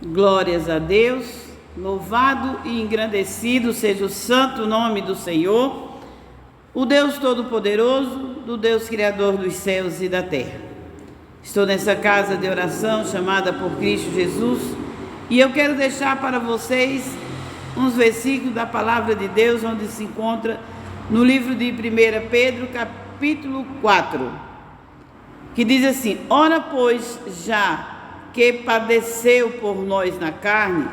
Glórias a Deus, louvado e engrandecido seja o santo nome do Senhor, o Deus Todo-Poderoso, do Deus Criador dos céus e da terra. Estou nessa casa de oração chamada por Cristo Jesus e eu quero deixar para vocês uns versículos da palavra de Deus, onde se encontra no livro de 1 Pedro, capítulo 4, que diz assim: ora, pois, já que padeceu por nós na carne,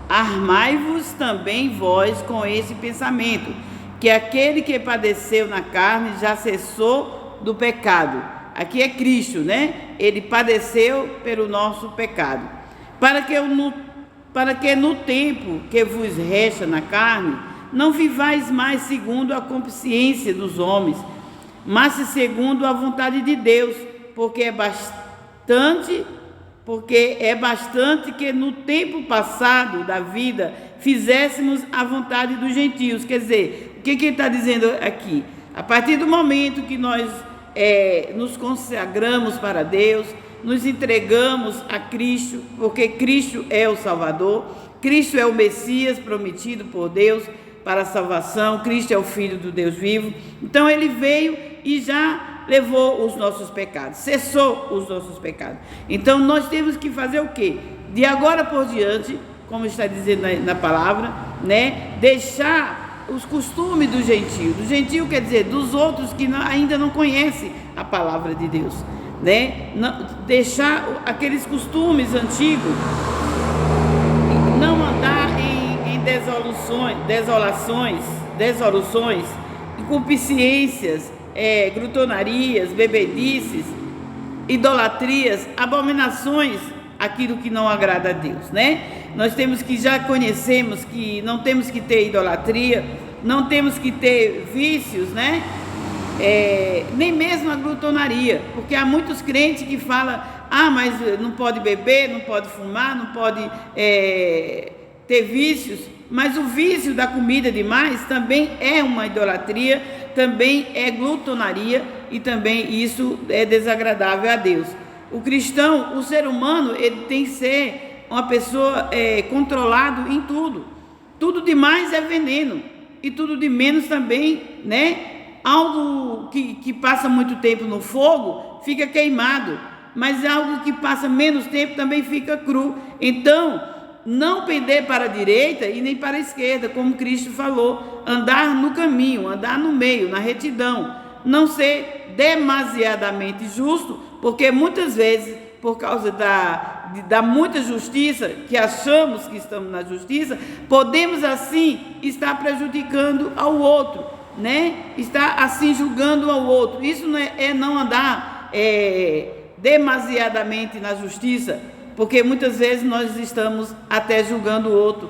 armai-vos também vós com esse pensamento, que aquele que padeceu na carne já cessou do pecado. Aqui é Cristo, né? Ele padeceu pelo nosso pecado, para que no tempo que vos resta na carne, não vivais mais segundo a consciência dos homens, mas segundo a vontade de Deus, porque é bastante que no tempo passado da vida fizéssemos a vontade dos gentios. Quer dizer, o que ele está dizendo aqui? A partir do momento que nós nos consagramos para Deus, nos entregamos a Cristo, porque Cristo é o Salvador, Cristo é o Messias prometido por Deus para a salvação, Cristo é o Filho do Deus vivo. Então ele veio e já levou os nossos pecados, cessou os nossos pecados. Então nós temos que fazer o quê? De agora por diante, como está dizendo na palavra, né? Deixar os costumes do gentio. Do gentio quer dizer dos outros que ainda não conhecem a palavra de Deus, né? Deixar aqueles costumes antigos, não andar em desoluções, concupiscências, glutonarias, bebedices, idolatrias, abominações, aquilo que não agrada a Deus, né? Nós já conhecemos que não temos que ter idolatria, não temos que ter vícios, né? Nem mesmo a glutonaria, porque há muitos crentes que falam: mas não pode beber, não pode fumar, não pode ter vícios. Mas o vício da comida demais também é uma idolatria, também é glutonaria, e também isso é desagradável a Deus. O cristão, o ser humano, ele tem que ser uma pessoa controlado em tudo. Tudo demais é veneno, e tudo de menos também, né? Algo que passa muito tempo no fogo fica queimado, mas algo que passa menos tempo também fica cru. Então, não pender para a direita e nem para a esquerda, como Cristo falou, andar no caminho, andar no meio, na retidão, não ser demasiadamente justo, porque muitas vezes, por causa da muita justiça, que achamos que estamos na justiça, podemos assim estar prejudicando ao outro, né? Estar assim julgando ao outro. Isso não andar demasiadamente na justiça, porque muitas vezes nós estamos até julgando o outro,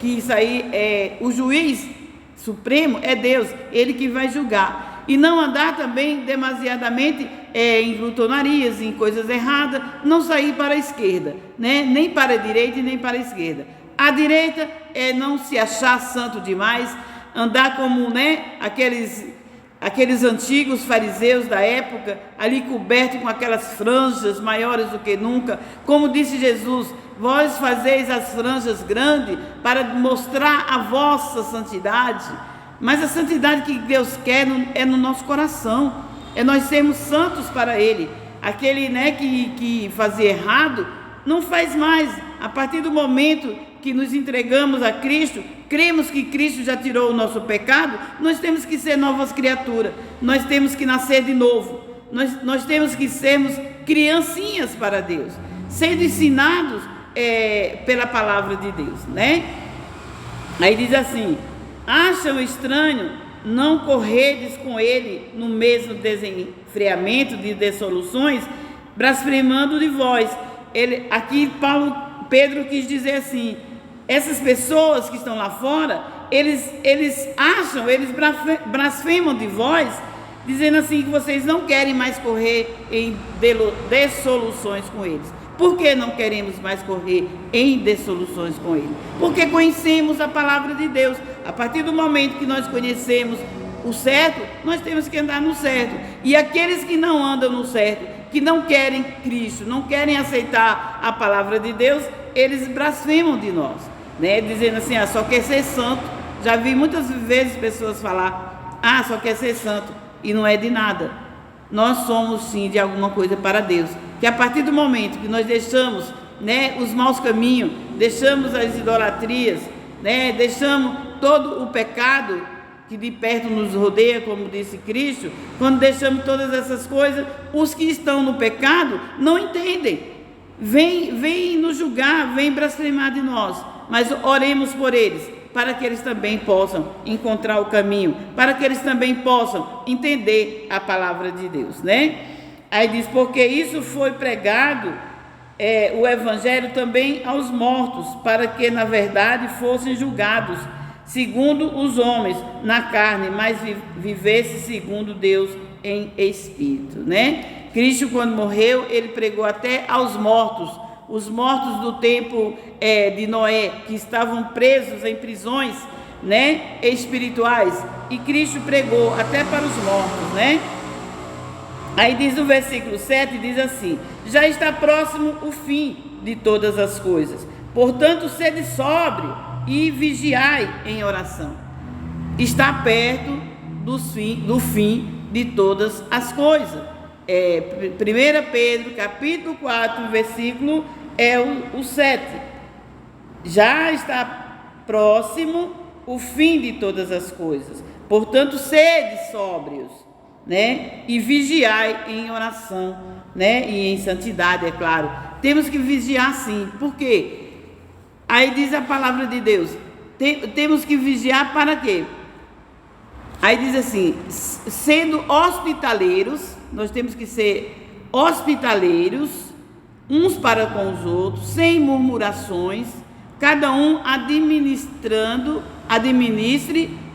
que isso aí o juiz supremo é Deus, ele que vai julgar. E não andar também demasiadamente em glutonarias, em coisas erradas, não sair para a esquerda, né? Nem para a direita e nem para a esquerda. A direita é não se achar santo demais, andar como, né, aqueles antigos fariseus da época, ali cobertos com aquelas franjas maiores do que nunca. Como disse Jesus: vós fazeis as franjas grandes para mostrar a vossa santidade. Mas a santidade que Deus quer é no nosso coração, é nós sermos santos para Ele. Aquele, né, que fazia errado, não faz mais. A partir do momento que nos entregamos a Cristo, cremos que Cristo já tirou o nosso pecado, nós temos que ser novas criaturas, nós temos que nascer de novo, nós temos que sermos criancinhas para Deus, sendo ensinados pela palavra de Deus, né? Aí diz assim: acham estranho não corredes com ele no mesmo desenfreamento de dissoluções, blasfemando de vós. Aqui Pedro quis dizer assim: essas pessoas que estão lá fora, eles blasfemam de vós, dizendo assim que vocês não querem mais correr em dissoluções com eles. Por que não queremos mais correr em dissoluções com ele? Porque conhecemos a palavra de Deus. A partir do momento que nós conhecemos o certo, nós temos que andar no certo. E aqueles que não andam no certo, que não querem Cristo, não querem aceitar a palavra de Deus, eles blasfemam de nós, né? Dizendo assim, só quer ser santo. Já vi muitas vezes pessoas falar, só quer ser santo, e não é de nada. Nós somos sim de alguma coisa para Deus, que a partir do momento que nós deixamos, né, os maus caminhos, deixamos as idolatrias, né, deixamos todo o pecado que de perto nos rodeia, como disse Cristo, quando deixamos todas essas coisas, os que estão no pecado não entendem, vem nos julgar, vem blasfemar de nós, mas oremos por eles, para que eles também possam encontrar o caminho, para que eles também possam entender a palavra de Deus, né? Aí diz, porque isso foi pregado, o evangelho também aos mortos, para que na verdade fossem julgados, segundo os homens, na carne, mas vivesse segundo Deus em espírito, né? Cristo, quando morreu, ele pregou até aos mortos, os mortos do tempo de Noé, que estavam presos em prisões, né, espirituais, e Cristo pregou até para os mortos, né? Aí diz no versículo 7, diz assim, já está próximo o fim de todas as coisas, portanto sede sóbrio e vigiai em oração. Está perto do fim de todas as coisas. 1 Pedro, capítulo 4, versículo o 7. Já está próximo o fim de todas as coisas. Portanto, sede sóbrios, né? E vigiai em oração, né? E em santidade, é claro. Temos que vigiar sim. Por quê? Aí diz a palavra de Deus, temos que vigiar para quê? Aí diz assim, sendo hospitaleiros, nós temos que ser hospitaleiros, uns para com os outros, sem murmurações, cada um administre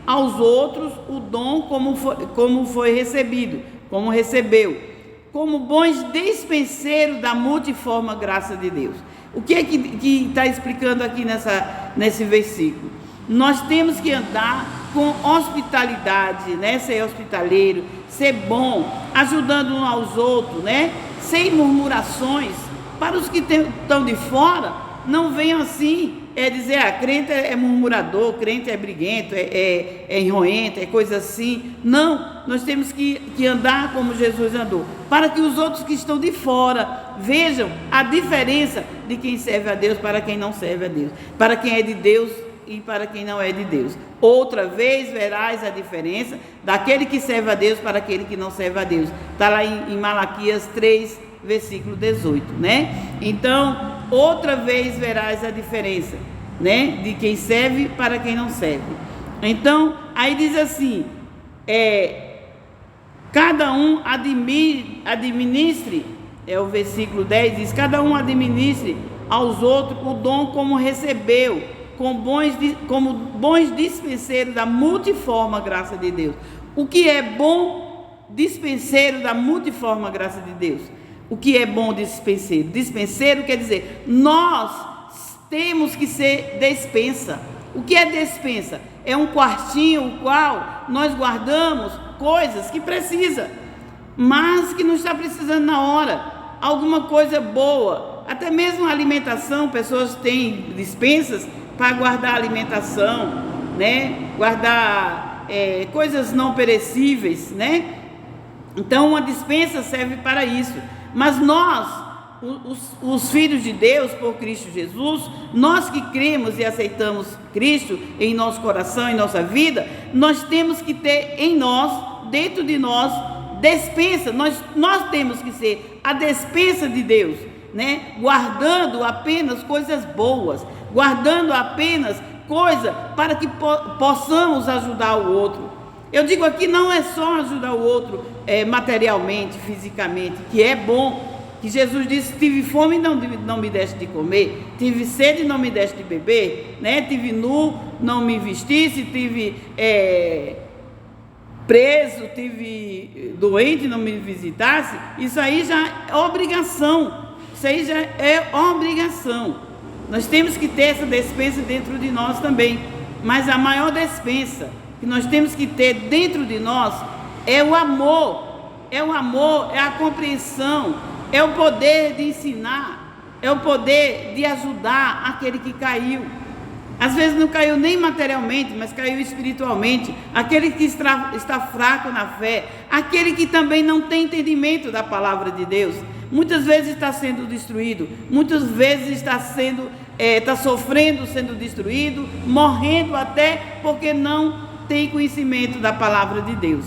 aos outros o dom como foi recebido, como recebeu, como bons dispenseiros da multiforme graça de Deus. O que é que está explicando aqui nesse versículo? Nós temos que andar com hospitalidade, né? Ser hospitaleiro, ser bom, ajudando uns aos outros, né? Sem murmurações. Para os que estão de fora, não venham assim, dizer, crente é murmurador, crente é briguento, é enroente, é coisa assim. Não, nós temos que andar como Jesus andou, para que os outros que estão de fora vejam a diferença de quem serve a Deus para quem não serve a Deus, para quem é de Deus e para quem não é de Deus. Outra vez verás a diferença daquele que serve a Deus para aquele que não serve a Deus. Está lá em Malaquias 3, versículo 18, né? Então, outra vez verás a diferença, né? De quem serve para quem não serve. Então, aí diz assim, cada um administre, o versículo 10 diz, cada um administre aos outros o dom como recebeu, como bons dispenseiros da multiforme graça de Deus. O que é bom dispenseiro da multiforme graça de Deus? O que é bom dispenseiro? Dispenseiro quer dizer, nós temos que ser despensa. O que é despensa? É um quartinho o qual nós guardamos coisas que precisa, mas que não está precisando na hora. Alguma coisa boa, até mesmo a alimentação, pessoas têm dispensas para guardar alimentação, né? Guardar coisas não perecíveis, né? Então uma dispensa serve para isso. Mas nós, os filhos de Deus por Cristo Jesus, nós que cremos e aceitamos Cristo em nosso coração, em nossa vida, nós temos que ter em nós, dentro de nós, despensa. Nós temos que ser a despensa de Deus, né? Guardando apenas coisas boas, guardando apenas coisa para que possamos ajudar o outro. Eu digo aqui, não é só ajudar o outro materialmente, fisicamente, que é bom, que Jesus disse, tive fome e não me deste de comer, tive sede e não me deste de beber, né? Tive nu, não me vestisse, tive preso, tive doente, não me visitasse. Isso aí já é obrigação, isso aí já é obrigação. Nós temos que ter essa despensa dentro de nós também, mas a maior despensa que nós temos que ter dentro de nós é o amor, é o amor, é a compreensão, é o poder de ensinar, é o poder de ajudar aquele que caiu. Às vezes não caiu nem materialmente, mas caiu espiritualmente. Aquele que está fraco na fé, aquele que também não tem entendimento da palavra de Deus, muitas vezes está sendo destruído, muitas vezes está sofrendo, sendo destruído, morrendo até porque não tem conhecimento da palavra de Deus.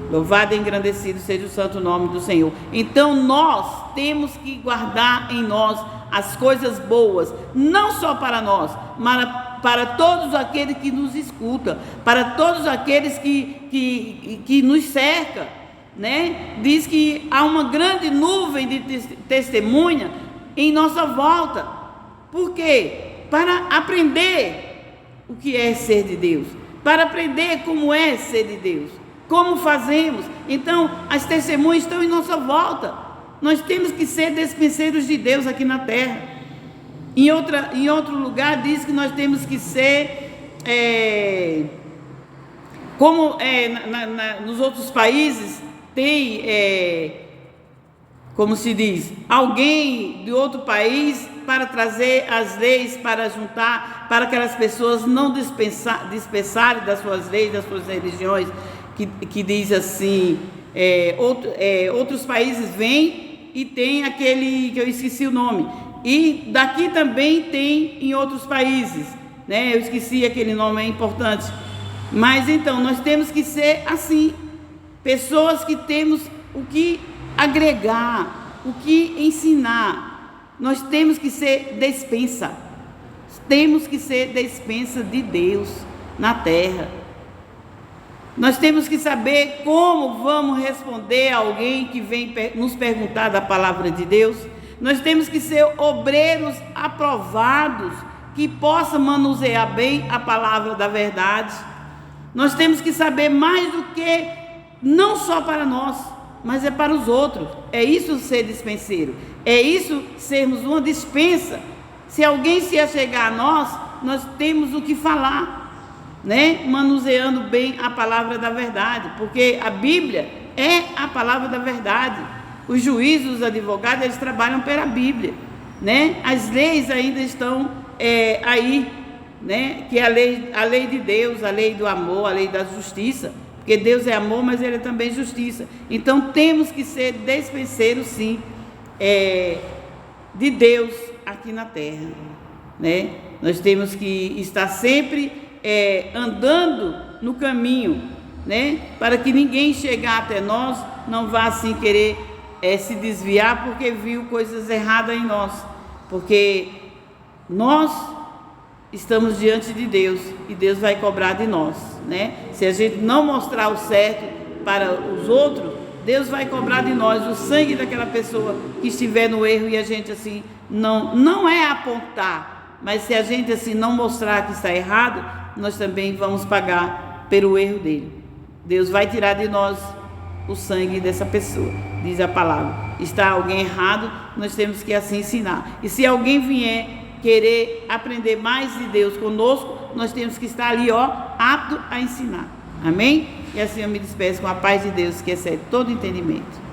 Louvado e engrandecido seja o santo nome do Senhor. Então nós temos que guardar em nós as coisas boas, não só para nós, mas para todos aqueles que nos escutam, para todos aqueles que nos cercam, né? Diz que há uma grande nuvem de testemunha em nossa volta. Por quê? Para aprender o que é ser de Deus, para aprender como é ser de Deus, como fazemos. Então, as testemunhas estão em nossa volta. Nós temos que ser despenseiros de Deus aqui na terra. Em outro lugar diz que nós temos que ser, nos outros países tem, como se diz, alguém de outro país para trazer as leis, para juntar, para aquelas pessoas não dispensarem das suas leis, das suas religiões, que diz assim, outros países vêm e tem aquele que eu esqueci o nome, e daqui também tem em outros países, né? Eu esqueci aquele nome, é importante. Mas então nós temos que ser assim, pessoas que temos o que agregar, o que ensinar. Nós temos que ser despensa, de Deus na terra. Nós temos que saber como vamos responder a alguém que vem nos perguntar da palavra de Deus. Nós temos que ser obreiros aprovados, que possam manusear bem a palavra da verdade. Nós temos que saber mais do que, não só para nós, mas é para os outros. É isso ser dispenseiro, é isso sermos uma dispensa. Se alguém se achegar a nós temos o que falar, né? Manuseando bem a palavra da verdade, porque a Bíblia é a palavra da verdade. Os juízes, os advogados, eles trabalham pela Bíblia, né? As leis ainda estão aí, né? Que é a lei de Deus, a lei do amor, a lei da justiça, porque Deus é amor, mas Ele é também justiça. Então temos que ser despenseiros, sim, de Deus aqui na terra, né? Nós temos que estar sempre andando no caminho, né? Para que ninguém chegar até nós não vá assim querer se desviar porque viu coisas erradas em nós, porque nós estamos diante de Deus e Deus vai cobrar de nós, né? Se a gente não mostrar o certo para os outros, Deus vai cobrar de nós o sangue daquela pessoa que estiver no erro, e a gente assim não é apontar, mas se a gente assim não mostrar que está errado, nós também vamos pagar pelo erro dele. Deus vai tirar de nós o sangue dessa pessoa, diz a palavra. Está alguém errado, nós temos que assim ensinar. E se alguém vier querer aprender mais de Deus conosco, nós temos que estar ali, apto a ensinar. Amém? E assim eu me despeço com a paz de Deus, que excede todo entendimento.